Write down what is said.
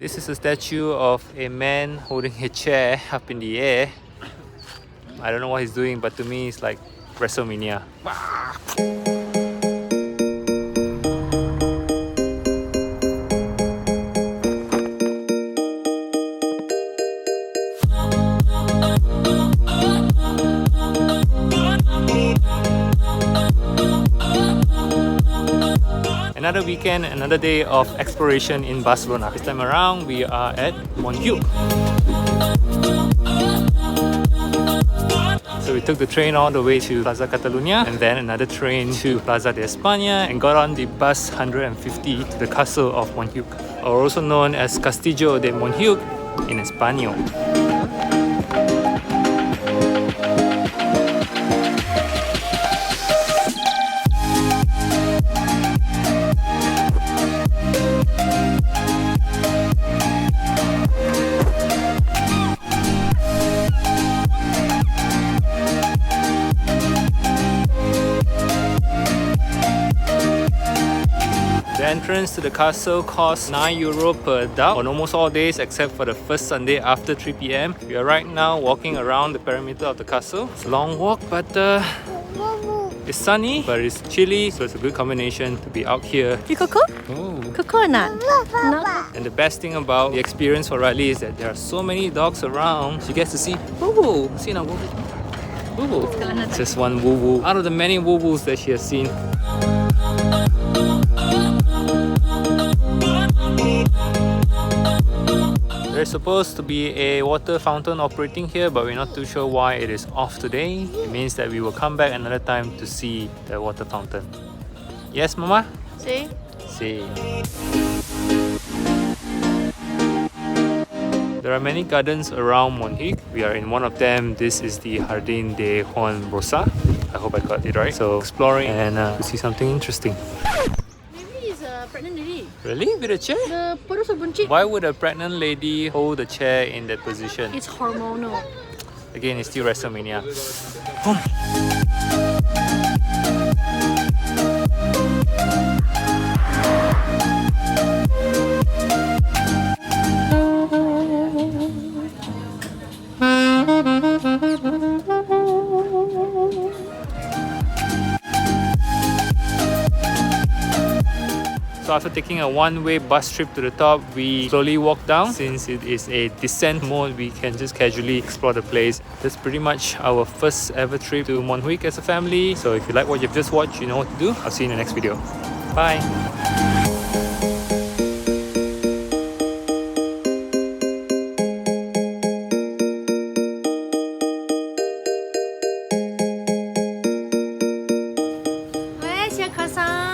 This is a statue of a man holding a chair up in the air. I don't know what he's doing, but to me it's like WrestleMania. Another weekend, another day of exploration in Barcelona. This time around, we are at Montjuic. So we took the train all the way to Plaza Catalunya and then another train to Plaza de España and got on the bus 150 to the castle of Montjuic, or also known as Castillo de Montjuic in Espanol. The entrance to the castle costs €9 per adult on almost all days except for the first Sunday after 3 PM. We are right now walking around the perimeter of the castle. It's a long walk, but it's sunny, but it's chilly, so it's a good combination to be out here. You cocoa? Cocoa or not? No. And the best thing about the experience for Riley is that there are so many dogs around. She gets to see woo-woo. See now, woo-woo. Woo-woo. Just one woo-woo out of the many woo-woos that she has seen. There's supposed to be a water fountain operating here, but we're not too sure why it is off today. It means that we will come back another time to see the water fountain. Yes, Mama? See? See. There are many gardens around Montjuic. We are in one of them. This is the Jardín de Juan Rosa. I hope I got it right. So exploring and to see something interesting. Maybe it's a pregnant lady. Really? With a chair? The perut sebuncit. Why would a pregnant lady hold a chair in that position? It's hormonal. Again, it's still WrestleMania. Boom. So after taking a one-way bus trip to the top, we slowly walk down. Since it is a descent mode, we can just casually explore the place. That's pretty much our first ever trip to Montjuic as a family. So if you like what you've just watched, you know what to do. I'll see you in the next video. Bye! Where's your croissant?